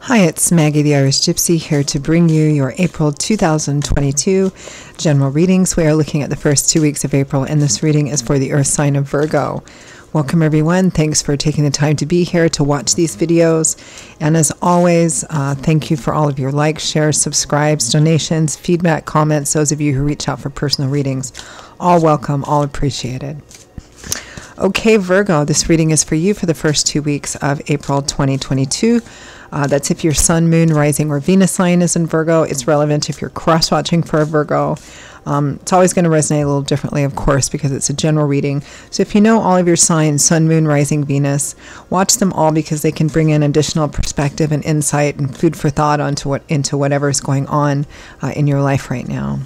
Hi, it's Maggie the Irish Gypsy here to bring you your April 2022 general readings. We are looking at the first 2 weeks of April, and this reading is for the Earth sign of Virgo. Welcome everyone. Thanks for taking the time to be here to watch these videos. And as always, thank you for all of your likes, shares, subscribes, donations, feedback, comments, those of you who reach out for personal readings. All welcome, all appreciated. Okay, Virgo, this reading is for you for the first 2 weeks of April 2022. That's if your sun, moon, rising, or Venus sign is in Virgo. It's relevant if you're cross-watching for a Virgo. It's always going to resonate a little differently, of course, because it's a general reading. So if you know all of your signs, sun, moon, rising, Venus, watch them all because they can bring in additional perspective and insight and food for thought into whatever is going on in your life right now.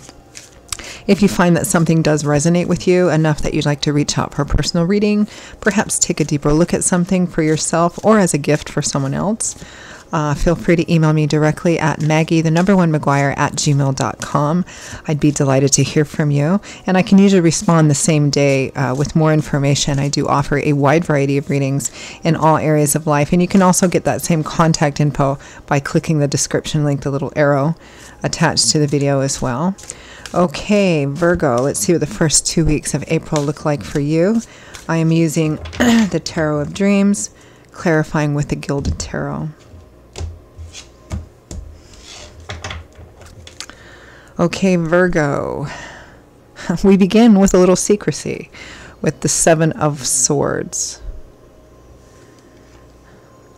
If you find that something does resonate with you enough that you'd like to reach out for a personal reading, perhaps take a deeper look at something for yourself or as a gift for someone else, feel free to email me directly at maggie1maguire@gmail.com. I'd be delighted to hear from you, and I can usually respond the same day with more information. I do offer a wide variety of readings in all areas of life, and you can also get that same contact info by clicking the description link, the little arrow attached to the video as well. Okay, Virgo, let's see what the first 2 weeks of April look like for you. I am using the Tarot of Dreams, clarifying with the Gilded Tarot. Okay, Virgo, we begin with a little secrecy with the Seven of Swords.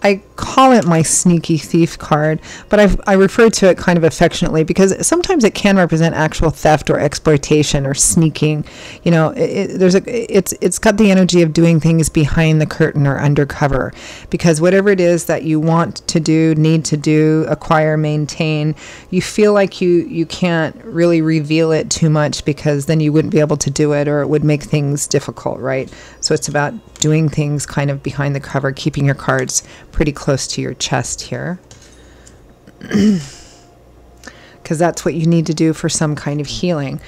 I call it my sneaky thief card, but I refer to it kind of affectionately because sometimes it can represent actual theft or exploitation or sneaking. You know, it's got the energy of doing things behind the curtain or undercover, because whatever it is that you want to do, need to do, acquire, maintain, you feel like you can't really reveal it too much because then you wouldn't be able to do it, or it would make things difficult, right? So it's about doing things kind of behind the cover, keeping your cards pretty close to your chest here, because that's what you need to do for some kind of healing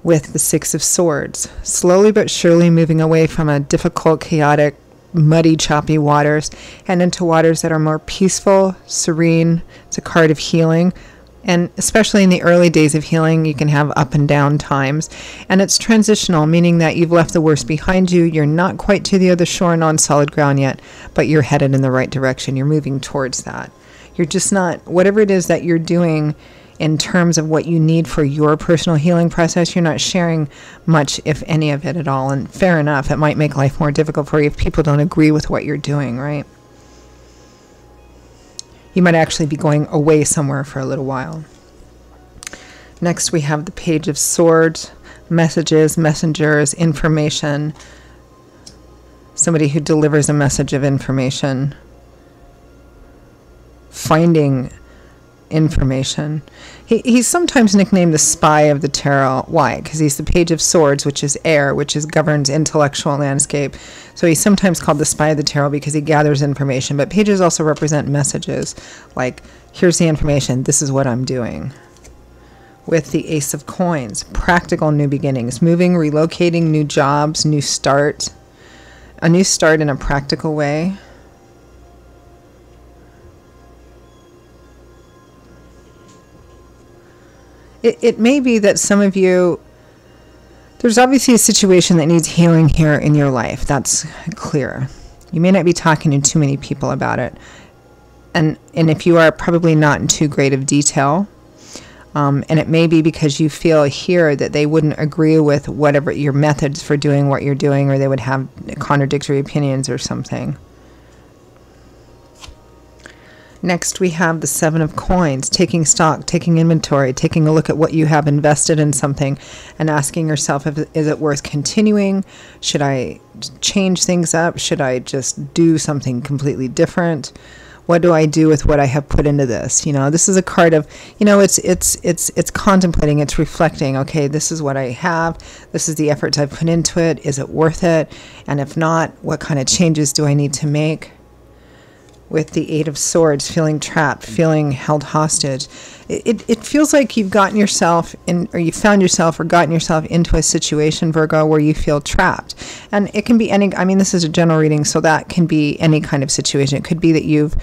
with the Six of Swords. Slowly but surely moving away from a difficult, chaotic, muddy, choppy waters and into waters that are more peaceful, serene. It's a card of healing. And especially in the early days of healing, you can have up and down times. And it's transitional, meaning that you've left the worst behind you. You're not quite to the other shore and on solid ground yet, but you're headed in the right direction. You're moving towards that. You're just not, whatever it is that you're doing in terms of what you need for your personal healing process, you're not sharing much, if any of it at all. And fair enough, it might make life more difficult for you if people don't agree with what you're doing, right? You might actually be going away somewhere for a little while. Next, we have the Page of Swords, messages, messengers, information. Somebody who delivers a message of information. Finding information. He's sometimes nicknamed the Spy of the Tarot. Why? Because he's the Page of Swords, which is air, which governs intellectual landscape. So he's sometimes called the Spy of the Tarot because he gathers information. But pages also represent messages, like, here's the information, this is what I'm doing. With the Ace of Coins, practical new beginnings, moving, relocating, new jobs, new start. A new start in a practical way. It may be that some of you, there's obviously a situation that needs healing here in your life. That's clear. You may not be talking to too many people about it. And if you are, probably not in too great of detail. And it may be because you feel here that they wouldn't agree with whatever your methods for doing what you're doing, or they would have contradictory opinions or something. Next, we have the Seven of Coins, taking stock, taking inventory, taking a look at what you have invested in something and asking yourself, is it worth continuing? Should I change things up? Should I just do something completely different? What do I do with what I have put into this? You know, this is a card of, you know, it's contemplating, it's reflecting. Okay, this is what I have. This is the efforts I've put into it. Is it worth it? And if not, what kind of changes do I need to make? with the Eight of Swords, feeling trapped, feeling held hostage. It feels like you've gotten yourself in, or you found yourself or gotten yourself into a situation, Virgo, where you feel trapped. And it can be any, I mean, this is a general reading, so that can be any kind of situation. It could be that you've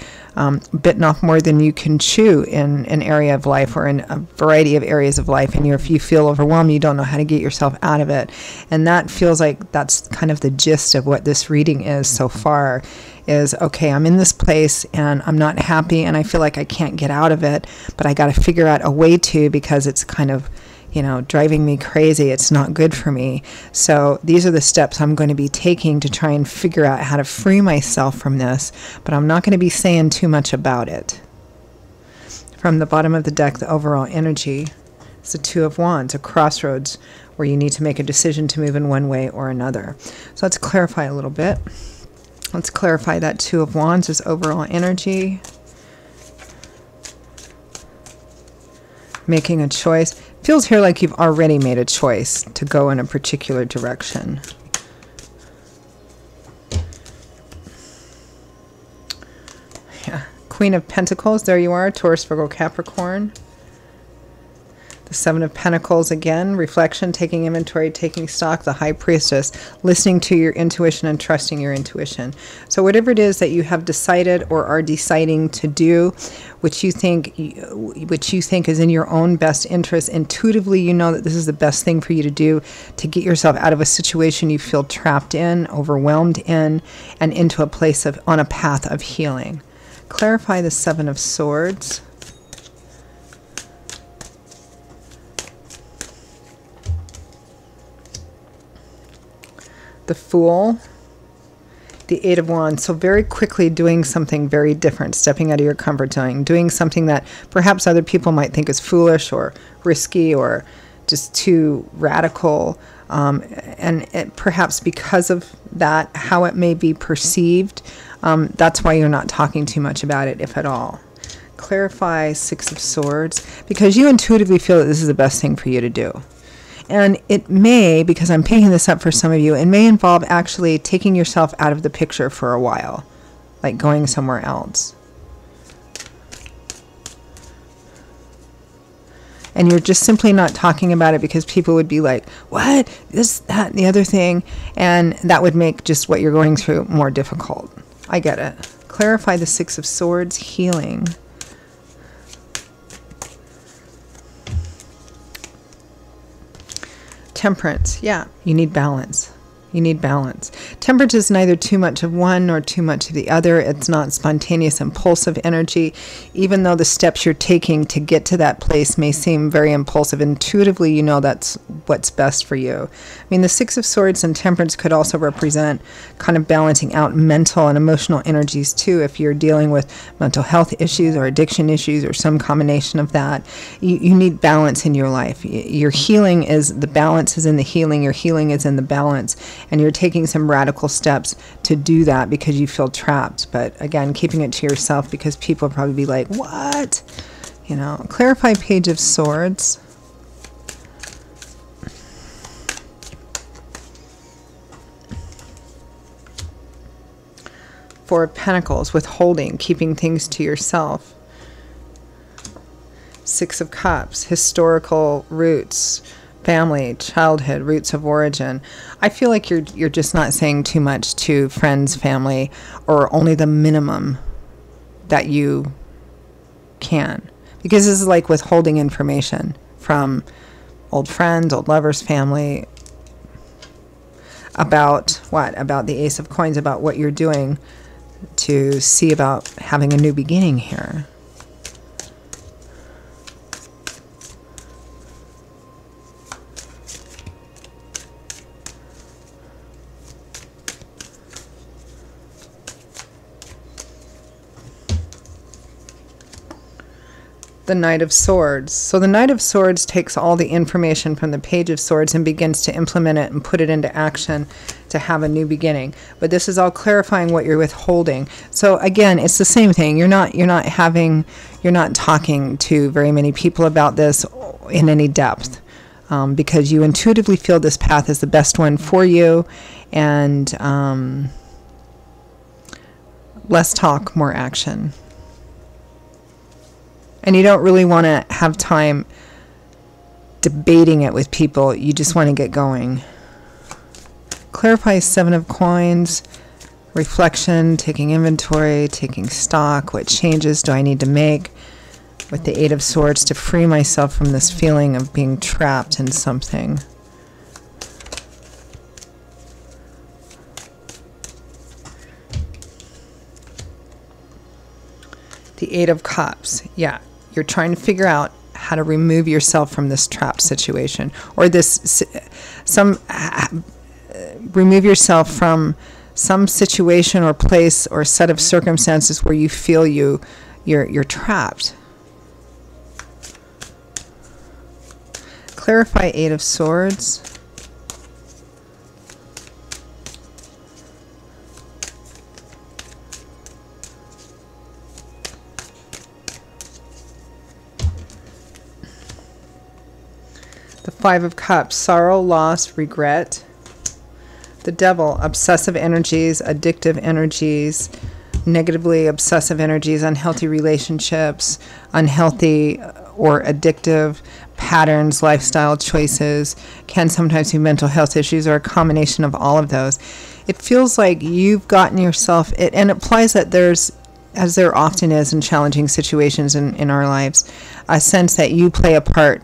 bitten off more than you can chew in an area of life or in a variety of areas of life, and if you feel overwhelmed, you don't know how to get yourself out of it. And that feels like that's kind of the gist of what this reading is so far. Is, okay, I'm in this place and I'm not happy and I feel like I can't get out of it, but I got to figure out a way to, because it's kind of, you know, driving me crazy. It's not good for me. So these are the steps I'm going to be taking to try and figure out how to free myself from this, but I'm not going to be saying too much about it. From the bottom of the deck, the overall energy is the Two of Wands, a crossroads where you need to make a decision to move in one way or another. So let's clarify a little bit. Let's clarify that Two of Wands is overall energy. Making a choice. Feels here like you've already made a choice to go in a particular direction. Yeah. Queen of Pentacles, there you are, Taurus, Virgo, Capricorn. The Seven of Pentacles again, reflection, taking inventory, taking stock, the High Priestess, listening to your intuition and trusting your intuition. So whatever it is that you have decided or are deciding to do, which you think is in your own best interest, intuitively you know that this is the best thing for you to do to get yourself out of a situation you feel trapped in, overwhelmed in, and into a place of, on a path of healing. Clarify the Seven of Swords. The Fool, the Eight of Wands. So very quickly doing something very different, stepping out of your comfort zone, doing something that perhaps other people might think is foolish or risky or just too radical. And perhaps because of that, how it may be perceived, that's why you're not talking too much about it, if at all. Clarify Six of Swords, because you intuitively feel that this is the best thing for you to do. And it may, because I'm picking this up for some of you, it may involve actually taking yourself out of the picture for a while, like going somewhere else. And you're just simply not talking about it because people would be like, what? This, that, and the other thing. And that would make just what you're going through more difficult. I get it. Clarify the Six of Swords, healing. Temperance, yeah, you need balance. You need balance. Temperance is neither too much of one nor too much of the other. It's not spontaneous, impulsive energy. Even though the steps you're taking to get to that place may seem very impulsive, intuitively you know that's what's best for you. I mean, the Six of Swords and Temperance could also represent kind of balancing out mental and emotional energies too. If you're dealing with mental health issues or addiction issues or some combination of that, you need balance in your life. Your healing is, the balance is in the healing. Your healing is in the balance. And you're taking some radical steps to do that because you feel trapped. But again, keeping it to yourself because people will probably be like, what? You know, clarify Page of Swords. Four of Pentacles, withholding, keeping things to yourself. Six of Cups, historical roots. Family, childhood, roots of origin. I feel like you're just not saying too much to friends, family, or only the minimum that you can. Because this is like withholding information from old friends, old lovers, family, about what? About the Ace of Coins, about what you're doing to see about having a new beginning here. The Knight of Swords. So the Knight of Swords takes all the information from the Page of Swords and begins to implement it and put it into action to have a new beginning. But this is all clarifying what you're withholding. So again, it's the same thing. You're not talking to very many people about this in any depth, because you intuitively feel this path is the best one for you, and less talk, more action. And you don't really want to have time debating it with people. You just want to get going. Clarify 7 of coins. Reflection, taking inventory, taking stock. What changes do I need to make? With the 8 of Swords, to free myself from this feeling of being trapped in something. The 8 of Cups. Yeah, you're trying to figure out how to remove yourself from this trapped situation, or remove yourself from some situation or place or set of circumstances where you feel you're trapped. Clarify 8 of Swords. The 5 of Cups, sorrow, loss, regret. The Devil, obsessive energies, addictive energies, negatively obsessive energies, unhealthy relationships, unhealthy or addictive patterns, lifestyle choices, can sometimes be mental health issues or a combination of all of those. It feels like you've gotten yourself, and it implies that there's, as there often is in challenging situations in our lives, a sense that you play a part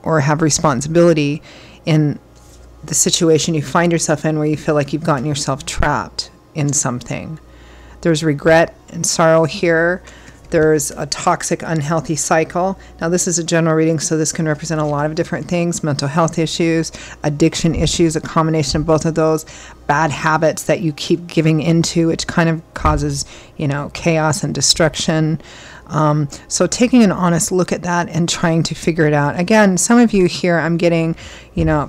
or have responsibility in the situation you find yourself in, where you feel like you've gotten yourself trapped in something. There's regret and sorrow here. There's a toxic, unhealthy cycle. Now, this is a general reading, so this can represent a lot of different things. Mental health issues, addiction issues, a combination of both of those. Bad habits that you keep giving into, which kind of causes, chaos and destruction. So taking an honest look at that and trying to figure it out. Again, some of you here, I'm getting,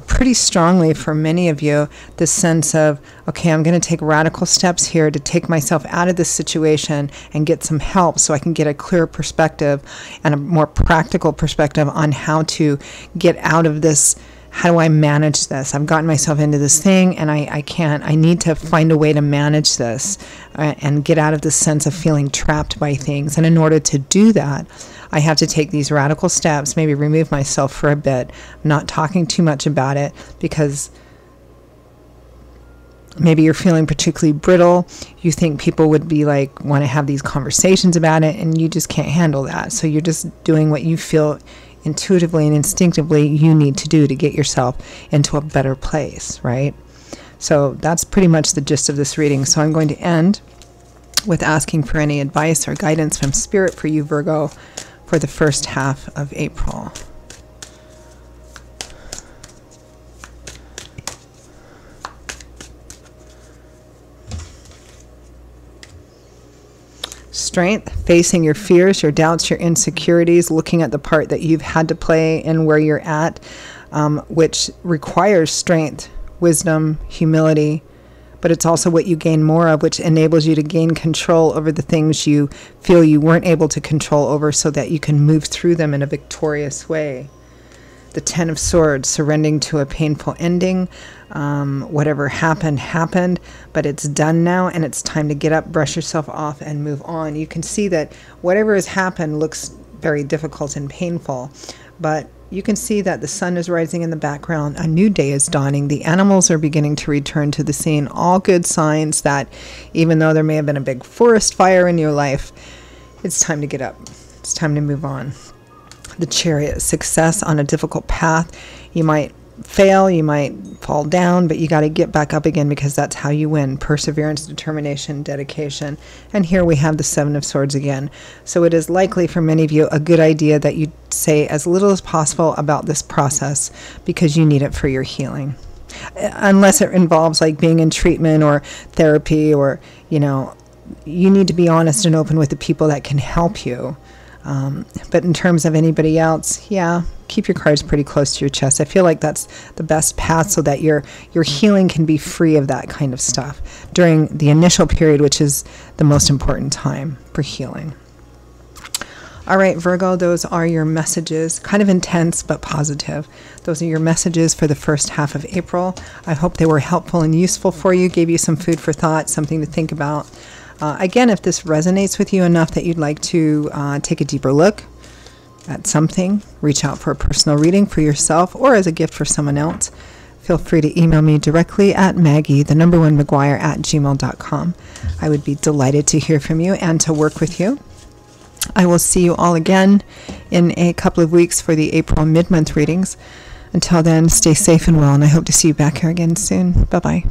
pretty strongly for many of you, this sense of, okay, I'm going to take radical steps here to take myself out of this situation and get some help so I can get a clearer perspective and a more practical perspective on how to get out of this. How do I manage this? I've gotten myself into this thing and I need to find a way to manage this and get out of this sense of feeling trapped by things. And in order to do that, I have to take these radical steps, maybe remove myself for a bit, not talking too much about it, because maybe you're feeling particularly brittle. You think people would be want to have these conversations about it, and you just can't handle that. So you're just doing what you feel intuitively and instinctively you need to do to get yourself into a better place, right? So that's pretty much the gist of this reading. So I'm going to end with asking for any advice or guidance from Spirit for you, Virgo, for the first half of April. Strength, facing your fears, your doubts, your insecurities, looking at the part that you've had to play and where you're at, which requires strength, wisdom, humility, but it's also what you gain more of, which enables you to gain control over the things you feel you weren't able to control over, so that you can move through them in a victorious way. The 10 of Swords, surrendering to a painful ending. Whatever happened, but it's done now, and it's time to get up, brush yourself off, and move on. You can see that whatever has happened looks very difficult and painful, but you can see that the sun is rising in the background. A new day is dawning. The animals are beginning to return to the scene. All good signs that even though there may have been a big forest fire in your life, it's time to get up. It's time to move on. The Chariot, success on a difficult path. You might fail, you might fall down, but you got to get back up again, because that's how you win. Perseverance, determination, dedication. And here we have the 7 of Swords again. So it is likely for many of you a good idea that you say as little as possible about this process, because you need it for your healing. Unless it involves being in treatment or therapy, or you need to be honest and open with the people that can help you. But in terms of anybody else, keep your cards pretty close to your chest. I feel like that's the best path, so that your healing can be free of that kind of stuff during the initial period, which is the most important time for healing. All right, Virgo, those are your messages. Kind of intense, but positive. Those are your messages for the first half of April. I hope they were helpful and useful for you, gave you some food for thought, something to think about. Again, if this resonates with you enough that you'd like to take a deeper look at something, reach out for a personal reading for yourself or as a gift for someone else, feel free to email me directly at Maggie1McGuire@gmail.com. I would be delighted to hear from you and to work with you. I will see you all again in a couple of weeks for the April mid-month readings. Until then, stay safe and well, and I hope to see you back here again soon. Bye-bye.